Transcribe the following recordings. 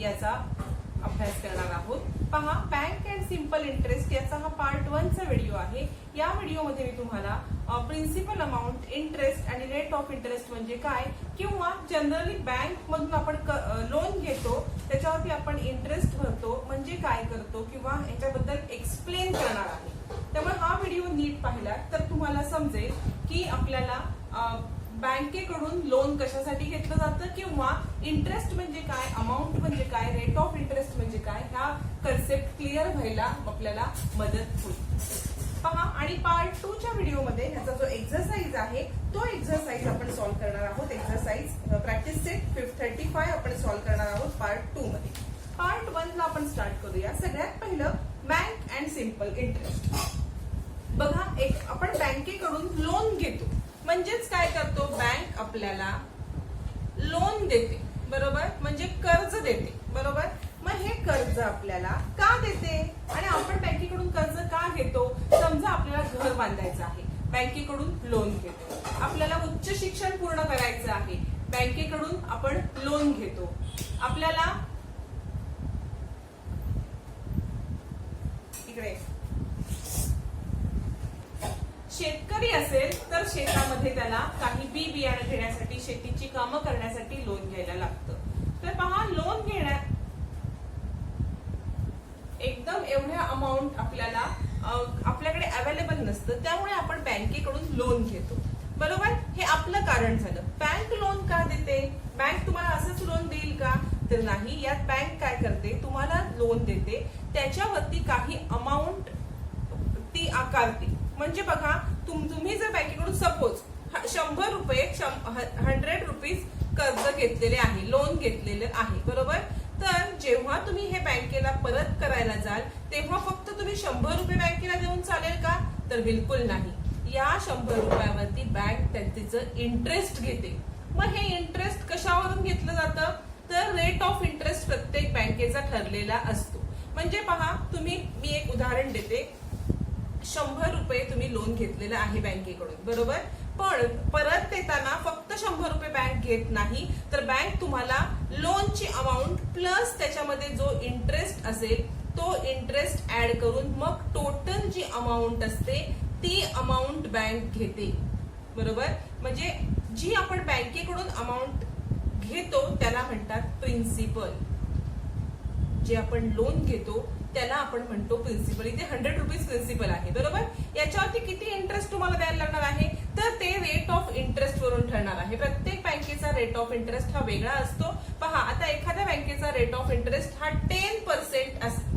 याचा अभ्यास करणार आहोत। पहा, बँक अँड सिंपल इंटरेस्ट याचा हा पार्ट 1 चा व्हिडिओ आहे। या व्हिडिओमध्ये मी तुम्हाला प्रिन्सिपल अमाउंट, इंटरेस्ट आणि रेट ऑफ इंटरेस्ट म्हणजे काय किंवा जनरली बँक मधून आपण लोन घेतो त्याच्यावरती आपण इंटरेस्ट भरतो म्हणजे काय करतो किंवा याच्याबद्दल एक्सप्लेन करणार आहे। त्यामुळे हा व्हिडिओ नीट पाहिला तर तुम्हाला समजेल की आपल्याला बँकेकडून लोन कशासाठी घेतलं जातं किंवा इंटरेस्ट म्हणजे काय, अमाऊंट म्हणजे काय, रेट ऑफ इंटरेस्ट म्हणजे काय, ह्या कन्सेप्ट क्लिअर व्हायला आपल्याला मदत होईल। पहा, आणि पार्ट 2 च्या व्हिडिओमध्ये ह्याचा जो एक्सरसाइज आहे तो एक्सरसाइज आपण सॉल्व्ह करणार आहोत। एक्सरसाइज प्रॅक्टिस सेट 35 आपण सॉल्व्ह करणार आहोत पार्ट 2 मध्ये। पार्ट 1 ला आपण स्टार्ट करूया। सगळ्यात पहिलं बँक अँड सिंपल इंटरेस्ट। बघा, एक आपण बँकेकडून लोन घेतो म्हणजेच काय करतो, बँक आपल्याला लोन देते, बरोबर, म्हणजे कर्ज देते, बरोबर। मग हे कर्ज आपल्याला का देते आणि आपण बँकेकडून कर्ज का घेतो? समजा आपल्याला घर बांधायचं आहे, बँकेकडून लोन घेतो। आपल्याला उच्च शिक्षण पूर्ण करायचं आहे, बँकेकडून आपण लोन घेतो। आपल्याला इकडे शेतकरी असेल तर शेतामध्ये त्याला काही बी बियाणं घेण्यासाठी, शेतीची कामं करण्यासाठी लोन घ्यायला लागतं। तर पहा, लोन घेण्यात एकदम एवढ्या अमाऊंट आपल्याकडे अवेलेबल नसतं, त्यामुळे आपण बँकेकडून लोन घेतो, बरोबर। हे आपलं कारण झालं। बँक लोन का देते? बँक तुम्हाला असंच लोन देईल का? तर नाही। यात बँक काय करते, तुम्हाला लोन देते, त्याच्यावरती काही अमाऊंट ती आकारते। म्हणजे बघा, तुम्ही जर बँकेकडून सपोज 100 रुपये 100 रुपीज कर्ज घेतलेले आहे, लोन घेतलेले आहे, बरोबर। तर जेव्हा तुम्ही हे बँकेला परत करायला जाल तेव्हा फक्त तुम्ही 100 रुपये बँकेला देऊन चालेल का? तर बिलकुल नाही। या 100 रुपयावरती बँक त्याचं इंटरेस्ट घेते। मग हे इंटरेस्ट कशावरून घेतलं जातं? तर रेट ऑफ इंटरेस्ट प्रत्येक बँकेचा ठरलेला असतो। म्हणजे पहा, मी एक उदाहरण देते। 100 रुपये तुम्ही लोन घेतलेलं आहे बँकेकडून, बरोबर। पण परत देताना फक्त 100 रुपये बँक घेत नाही, तर बँक तुम्हाला लोनची अमाऊंट प्लस त्याच्यामध्ये जो इंटरेस्ट असेल तो इंटरेस्ट ऍड करून मग टोटल जी अमाऊंट असते ती अमाऊंट बँक घेते, बरोबर। म्हणजे जी आपण बँकेकडून अमाऊंट घेतो त्याला म्हणतात प्रिन्सिपल। जे आपण लोन घेतो त्याला आपण म्हणतो प्रिन्सिपल। इथे 100 रुपीज प्रिन्सिपल आहे, बरोबर। याच्यावरती किती इंटरेस्ट तुम्हाला द्यायला लागणार आहे? तर ते रेट ऑफ इंटरेस्ट वरून ठरणार आहे। प्रत्येक बँकेचा रेट ऑफ इंटरेस्ट हा वेगळा असतो। पहा, आता एखाद्या बँकेचा रेट ऑफ इंटरेस्ट हा 10% असतो।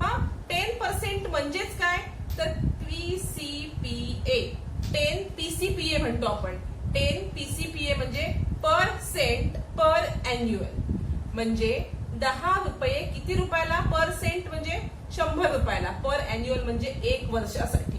हा 10% म्हणजेच काय? तर PCPA, 10 PCPA म्हणतो आपण। 10 PCPA म्हणजे पर्सेंट पर एन्युअल, म्हणजे 10 रुपये किती रुपयाला? % म्हणजे 100 रुपयाला, पर एन्युअल म्हणजे 1 वर्षासाठी।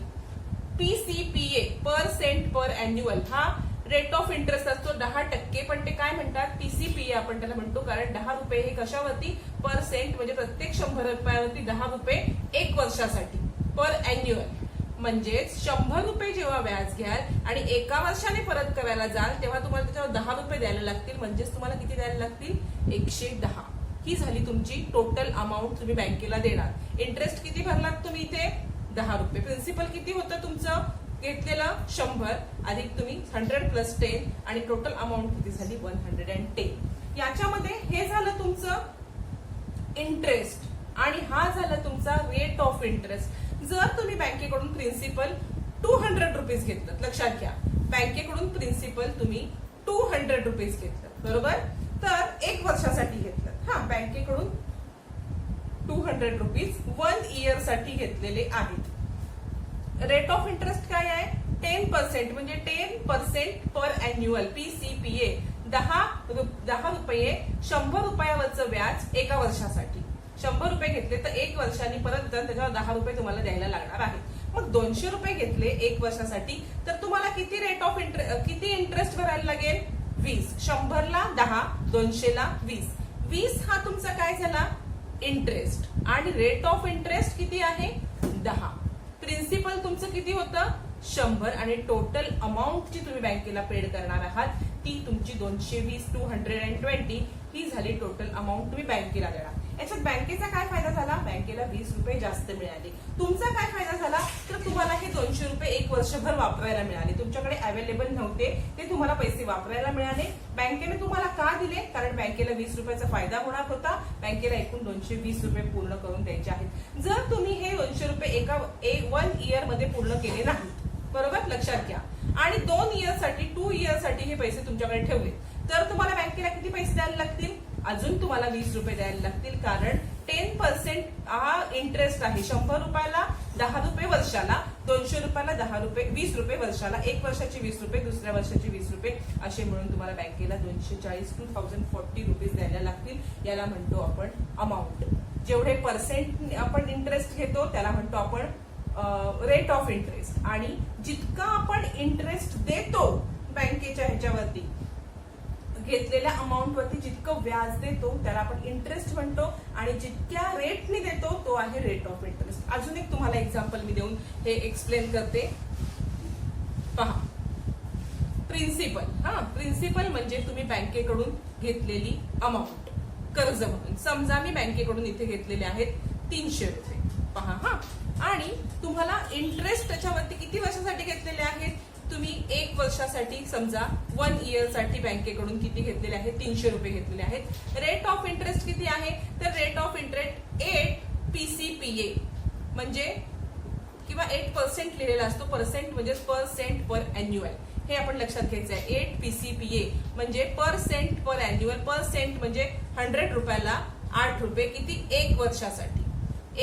PCPA, पर्सेंट पर एन्युअल, हा रेट ऑफ इंटरेस्ट असतो 10%, पण ते काय म्हणतात? PCPA आपण त्याला म्हणतो, कारण 10 रुपये हे कशावरती? पर्सेंट म्हणजे प्रत्येक 100 रुपयावरती 10 रुपये 1 वर्षासाठी, पर एन्युअल। म्हणजेच 100 रुपये जेव्हा व्याज घ्याल आणि एका वर्षाने परत करायला जाल तेव्हा तुम्हाला त्याच्यावर 10 रुपये द्यायला लागतील। म्हणजेच तुम्हाला किती द्यायला लागतील? 110। ही झाली तुमची टोटल अमाऊंट तुम्ही बँकेला देणार। इंटरेस्ट किती भरलात तुम्ही इथे? 10 रुपये। प्रिन्सिपल किती होतं तुमचं घेतलेलं? 100 अधिक तुम्ही 100 + 10 आणि टोटल अमाऊंट किती झाली? 110। याच्यामध्ये हे झालं तुमचं इंटरेस्ट आणि हा झाला तुमचा रेट ऑफ इंटरेस्ट। जर तुम्ही बँकेकडून प्रिन्सिपल 200 रुपीज घेतलं, लक्षात घ्या, बँकेकडून प्रिन्सिपल तुम्ही 200 रुपीज घेतलं, बरोबर। तर 1 वर्षासाठी घेतलं, हा, बँकेकडून 200 रुपीज 1 इयर साठी घेतलेले आहेत। रेट ऑफ इंटरेस्ट काय आहे? 10%, म्हणजे 10% पर एन्युअल, PCPA। 10 रुपये 100 रुपयावरचं व्याज एका वर्षासाठी। 100 रुपये घेतले तर 1 वर्षांनी परत त्याच्यावर 10 रुपये तुम्हाला द्यायला लागणार आहेत। मग 200 रुपये घेतले 1 वर्षासाठी तर तुम्हाला किती रेट ऑफ किती इंटरेस्ट भरायला लागेल? 20। 100 ला 10, 200 ला 20। 20 हा तुमचा काय झाला? इंटरेस्ट। आणि रेट ऑफ इंटरेस्ट किती आहे? 10। प्रिन्सिपल तुमचं किती होतं? 100 आणि टोटल अमाऊंट जी तुम्ही बँकेला पेड करणार आहात ती तुमची 220, 220 ही झाली टोटल अमाऊंट तुम्ही बँकेला देणार. याच्यात बँकेचा काय फायदा झाला? बँकेला 20 रुपये जास्त मिळाले. तुमचा काय फायदा झाला? तर तुम्हाला हे 200 रुपये एक वर्षभर वापरायला मिळाले. तुमच्याकडे अवेलेबल नव्हते, ते तुम्हाला पैसे वापरायला मिळाले. बँकेने तुम्हाला का दिले? कारण बँकेला 20 रुपयाचा फायदा होणार होता. बँकेला एकूण 220 रुपये पूर्ण करून द्यायचे आहेत. जर तुम्ही हे 200 रुपये एका 1 इयर मध्ये पूर्ण केले नाही, बरोबर, लक्षात घ्या, आणि 2 इयर साठी हे पैसे तुमच्याकडे ठेवले, तर तुम्हाला बँकेला किती पैसे द्यायला लागतील? अजून तुम्हाला 20 रुपये द्यायला लागतील. कारण 10% हा इंटरेस्ट आहे. 100 रुपयाला 10 रुपये वर्षाला, 200 रुपयाला 10 रुपये, 20 रुपये वर्षाला, एक वर्षाची 20 रुपये, दुसऱ्या वर्षाची 20 रुपये, असे मिळून तुम्हाला बँकेला 240 रुपीज द्यायला लागतील. याला म्हणतो आपण अमाऊंट. जेवढे पर्सेंट आपण इंटरेस्ट घेतो त्याला म्हणतो आपण रेट ऑफ इंटरेस्ट. आणि जितका आपण इंटरेस्ट देतो बँकेच्या ह्याच्यावरती, घेतलेल्या अमाऊंट वरती जितकं व्याज देतो त्याला आपण इंटरेस्ट म्हणतो, आणि जितक्या रेटने देतो तो आहे रेट ऑफ इंटरेस्ट. अजून एक तुम्हाला एक्झाम्पल मी देऊन हे एक्सप्लेन करते. पहा, प्रिन्सिपल. प्रिन्सिपल म्हणजे तुम्ही बँकेकडून घेतलेली अमाऊंट, कर्ज म्हणून. समजा मी बँकेकडून इथे घेतलेले आहेत 300 रुपये. पहा, आणि तुम्हाला इंटरेस्ट त्याच्यावरती किती वर्षासाठी घेतलेले आहेत? तुम्ही 1 वर्षासाठी, समजा 1 इयर साठी बँकेकडून किती घेतलेले आहेत? 300 रुपये घेतलेले आहेत. रेट ऑफ इंटरेस्ट किती आहे? तर रेट ऑफ इंटरेस्ट 8 PCPA म्हणजे, किंवा 8% लिहिलेला असतो. पर्सेंट म्हणजे पर सेंट पर अॅन्युअल, हे आपण लक्षात घ्यायचं आहे. 8 PCPA म्हणजे पर सेंट पर अॅन्युअल. पर सेंट म्हणजे 100 रुपयाला 8 रुपये. किती? 1 वर्षासाठी.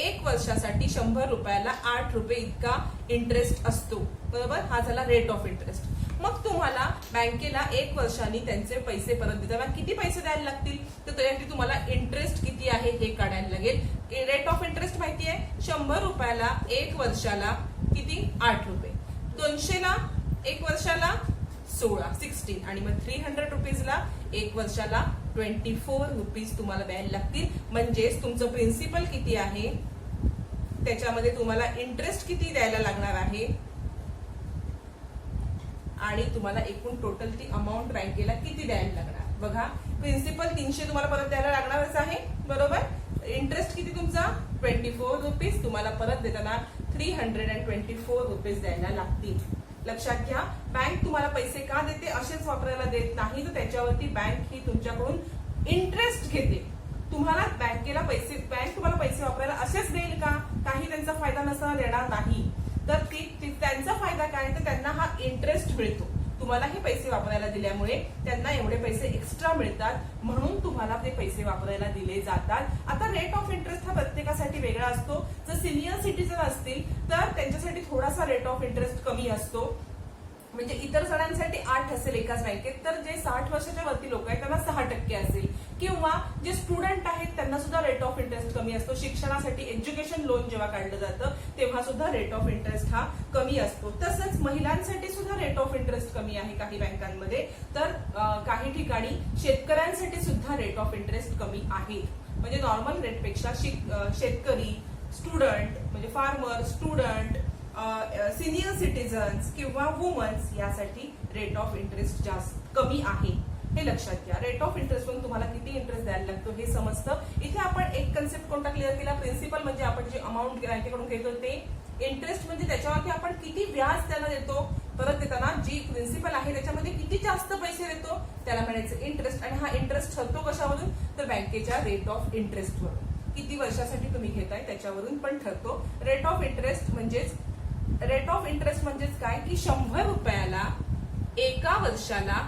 1 वर्षासाठी 100 रुपयाला 8 रुपये इतका इंटरेस्ट असतो, बरोबर. हा झाला रेट ऑफ इंटरेस्ट. मग तुम्हाला बँकेला 1 वर्षांनी त्यांचे पैसे परत देताना किती पैसे द्यायला लागतील? तर त्यासाठी तुम्हाला इंटरेस्ट किती आहे हे काढायला लागेल. रेट ऑफ इंटरेस्ट माहिती आहे, 100 रुपयाला 1 वर्षाला किती? 8 रुपये. 200 ला 1 वर्षाला 16, आणि मग 300 रुपीजला 1 वर्षाला 24 रुपीज तुम्हाला द्यायला लागतील. म्हणजेच तुमचं प्रिन्सिपल किती आहे त्याच्यामध्ये तुम्हाला इंटरेस्ट किती द्यायला लागणार आहे, आणि तुम्हाला एकूण टोटल ती अमाऊंट बँकेला किती द्यायला लागणार. बघा, प्रिन्सिपल 300 तुम्हाला परत द्यायला लागणारच आहे, बरोबर. इंटरेस्ट किती तुमचा? 24 रुपीज. तुम्हाला परत देताना 324 रुपीज द्यायला लागतील. लक्षात घ्या, बँक तुम्हाला पैसे का देते? असेच वापरायला देत नाही, तर त्याच्यावरती बँक ही तुमच्याकडून इंटरेस्ट घेते. तुम्हाला बँकेला पैसे, बँक तुम्हाला पैसे वापरायला असेच देईल का? काही त्यांचा फायदा नसताना देणार नाही. तर त्यांचा फायदा काय? तर त्यांना हा इंटरेस्ट मिळतो. तुम्हाला हे पैसे वापरायला दिल्यामुळे त्यांना एवढे पैसे एक्स्ट्रा मिळतात, म्हणून तुम्हाला ते पैसे वापरायला दिले जातात. आता रेट ऑफ इंटरेस्ट हा प्रत्येकासाठी वेगळा असतो. जर सिनियर सिटीजन असतील तर त्यांच्यासाठी थोडासा रेट ऑफ इंटरेस्ट कमी असतो. म्हणजे इतर जणांसाठी 8 असेल एकाच बँकेत, तर जे 60 वर्षाच्या वरती लोक आहेत त्यांना 6% असेल. किंवा जे स्टुडंट आहेत त्यांना सुद्धा रेट ऑफ इंटरेस्ट कमी असतो. शिक्षणासाठी एज्युकेशन लोन जेव्हा काढलं जातं तेव्हा सुद्धा रेट ऑफ इंटरेस्ट हा कमी असतो. तसंच महिलांसाठी सुद्धा रेट ऑफ इंटरेस्ट कमी आहे काही बँकांमध्ये. तर काही ठिकाणी शेतकऱ्यांसाठी सुद्धा रेट ऑफ इंटरेस्ट कमी आहे. म्हणजे नॉर्मल रेटपेक्षा शेतकरी, स्टुडंट म्हणजे फार्मर, स्टुडंट, सिनियर सिटीजन्स किंवा वुमन्स यासाठी रेट ऑफ इंटरेस्ट जास्त कमी आहे, हे लक्षात घ्या. रेट ऑफ इंटरेस्ट म्हणून तुम्हाला किती इंटरेस्ट द्यायला लागतो हे समजतं. इथे आपण एक कन्सेप्ट कोणता क्लिअर केला? प्रिन्सिपल म्हणजे आपण जे अमाऊंट बँकेकडून घेतो ते. इंटरेस्ट म्हणजे त्याच्यावरती आपण किती व्याज त्याला देतो, परत देताना जी प्रिन्सिपल आहे त्याच्यामध्ये किती जास्त पैसे देतो त्याला म्हणायचं इंटरेस्ट. आणि हा इंटरेस्ट ठरतो कशावरून? तर बँकेच्या रेट ऑफ इंटरेस्टवरून. किती वर्षासाठी तुम्ही घेताय त्याच्यावरून पण ठरतो. रेट ऑफ इंटरेस्ट म्हणजेच काय की 100 रुपयाला एका वर्षाला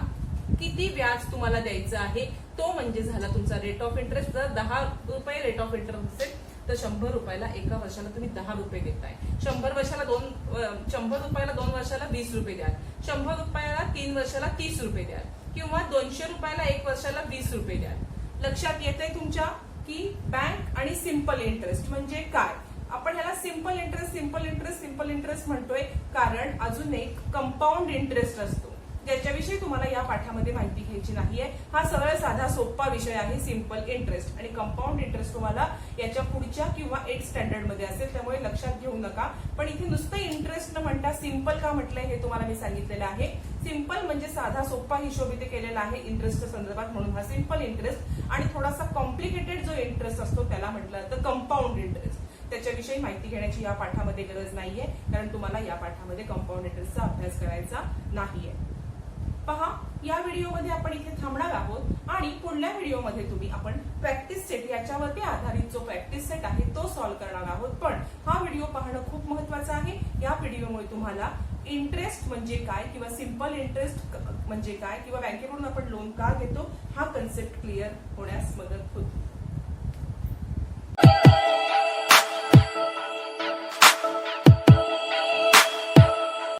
किती व्याज तुम्हाला द्यायचं आहे तो म्हणजे झाला तुमचा रेट ऑफ इंटरेस्ट. जर 10 रुपये रेट ऑफ इंटरेस्ट असेल तर 100 रुपयाला एका वर्षाला तुम्ही 10 रुपये देताय. 100 रुपयाला 2 वर्षाला 20 रुपये द्याल. 100 रुपयाला 3 वर्षाला 30 रुपये द्याल. किंवा 200 रुपयाला 1 वर्षाला 20 रुपये द्याल. लक्षात येतंय तुमच्या की बँक आणि सिंपल इंटरेस्ट म्हणजे काय? आपण ह्याला सिंपल इंटरेस्ट म्हणतोय कारण अजून एक कंपाऊंड इंटरेस्ट असतो ज्याच्याविषयी तुम्हाला या पाठामध्ये माहिती घ्यायची नाहीये. हा सरळ साधा सोपा विषय आहे सिंपल इंटरेस्ट. आणि कंपाऊंड इंटरेस्ट तुम्हाला याच्या पुढच्या किंवा 8th स्टँडर्ड मध्ये असेल, त्यामुळे लक्षात घेऊ नका. पण इथे नुसतं इंटरेस्ट न म्हणता सिंपल का म्हटलंय हे तुम्हाला मी सांगितलेलं आहे. सिंपल म्हणजे साधा सोपा हिशोब इथे केलेला आहे इंटरेस्टच्या संदर्भात, म्हणून हा सिंपल इंटरेस्ट. आणि थोडासा कॉम्प्लिकेटेड जो इंटरेस्ट असतो त्याला म्हटलं जातं कंपाऊंड इंटरेस्ट. त्याच्याविषयी माहिती घेण्याची या पाठामध्ये गरज नाहीये, कारण तुम्हाला या पाठामध्ये कंपाऊंड इंटरेस्टचा अभ्यास करायचा नाहीये. पहा, या व्हिडिओमध्ये आपण इथे थांबणार आहोत आणि पुढल्या व्हिडिओमध्ये आपण प्रॅक्टिस सेट याच्यावरती आधारित जो प्रॅक्टिस सेट आहे तो सॉल्व्ह करणार आहोत. पण हा व्हिडिओ पाहणं खूप महत्वाचं आहे. या व्हिडिओमुळे तुम्हाला इंटरेस्ट म्हणजे काय किंवा सिंपल इंटरेस्ट म्हणजे काय किंवा बँकेकडून आपण लोन का घेतो हा कन्सेप्ट क्लिअर होण्यास मदत होते.